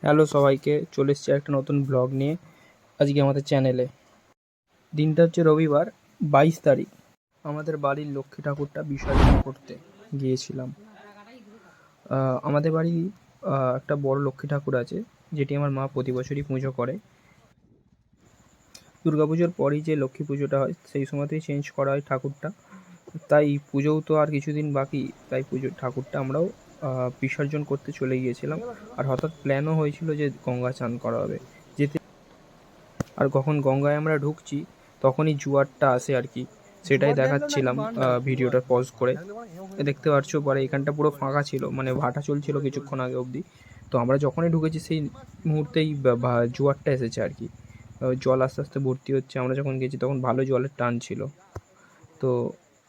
Hello সবাইকে, চলে এসেছি একটা নতুন ব্লগ নিয়ে আজকে আমাদের চ্যানেলে। দিনটা হচ্ছে রবিবার 22 তারিখ। আমাদের বাড়ির লক্ষ্মী ঠাকুরটা বিসর্জন করতে গিয়েছিলাম। আমাদের বাড়ি একটা বড় লক্ষ্মী ঠাকুর আছে, যেটি আমার মা প্রতি বছরই পুজো করে। দুর্গাপুজোর পরেই যে লক্ষ্মী পুজোটা হয় সেই সময়তেই চেঞ্জ করা হয় ঠাকুরটা, তাই পুজোও তো আর কিছুদিন বাকি, তাই ঠাকুরটা আমরাও বিসর্জন করতে চলে গিয়েছিলাম। আর হঠাৎ প্ল্যানও হয়েছিল যে গঙ্গা স্নান করা হবে যেতে। আর কখন গঙ্গায় আমরা ঢুকছি তখনই জোয়ারটা আসে আর কি, সেটাই দেখাচ্ছিলাম ভিডিওটা পজ করে। দেখতে পাচ্ছ পরে এখানটা পুরো ফাঁকা ছিল, মানে ভাটা চলছিল কিছুক্ষণ আগে অবধি। তো আমরা যখনই ঢুকেছি সেই মুহূর্তেই জোয়ারটা এসেছে আর কি। জল আস্তে আস্তে ভর্তি হচ্ছে, আমরা যখন গেছি তখন ভালো জলের টান ছিল। তো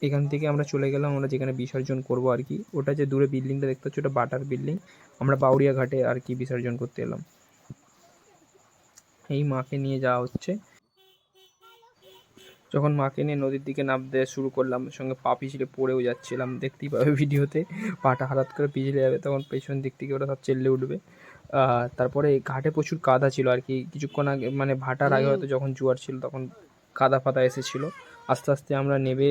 এখান থেকে আমরা চলে গেলাম আমরা যেখানে বিসর্জন করব আর কি। ওটা যে দূরে বিল্ডিংটা দেখতে পাচ্ছি ওটা বাটার বিল্ডিং। আমরা বাউরিয়া ঘাটে আর কি বিসর্জন করতে এলাম। এই মাকে নিয়ে যাওয়া হচ্ছে। যখন মাকে নিয়ে নদীর দিকে নামতে শুরু করলাম, সঙ্গে পা পিছলে পড়েও যাচ্ছিলাম, দেখতেই পাবে ভিডিওতে। পাটা হঠাৎ করে পিছলে যাবে, তখন পেছন দিক থেকে ওরা সব চেল্লে উঠবে। তারপরে ঘাটে প্রচুর কাদা ছিল আর কি। কিছুক্ষণ আগে মানে ভাটার আগে হয়তো যখন জোয়ার ছিল তখন কাদা ফাদা এসেছিলো। আস্তে আস্তে আমরা নেমে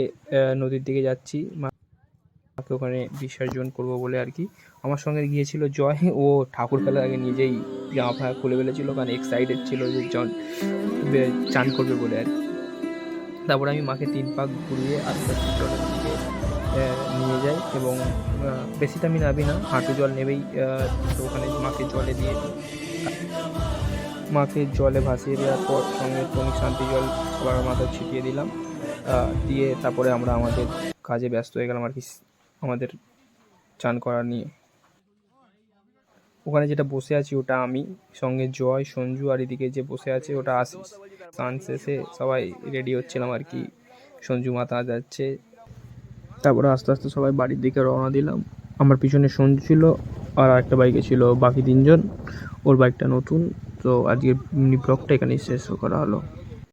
নদীর দিকে যাচ্ছি মাকে ওখানে বিসর্জন করবো বলে আর কি। আমার সঙ্গে গিয়েছিল জয়, ও ঠাকুর ফেলার আগে নিজেই জামা ফাঁকা খুলে ফেলেছিল, কারণ এক্সাইটেড ছিল যে চান করবে বলে আর কি। তারপরে আমি মাকে 3 পাক ঘুরিয়ে আস্তে আস্তে জলের দিকে নিয়ে যাই, এবং বেশিটা আমি নাবি না, হাঁটু জল নেবেই। তো ওখানে মাকে জলে দিয়ে দিই। মাকে জলে ভাসিয়ে দেওয়ার পর সঙ্গে টনিক শান্তি জল সবার মাথায় ছিটিয়ে দিলাম। দিয়ে তারপরে আমরা আমাদের কাজে ব্যস্ত হয়ে গেলাম আর কি, আমাদের চান করা নিয়ে। ওখানে যেটা বসে আছি ওটা আমি, সঙ্গে জয়, সঞ্জু, আর এদিকে যে বসে আছে ওটা আশিস। স্নান শেষে সবাই রেডি হচ্ছিলাম আর কি, সঞ্জু মাথা যাচ্ছে। তারপরে আস্তে আস্তে সবাই বাড়ির দিকে রওনা দিলাম। আমার পিছনে সঞ্জু ছিল, আর একটা বাইকে ছিল বাকি 3 জন, ওর বাইকটা নতুন। তো আজকের মিনি ব্লগটা এখানেই শেষ করা হলো।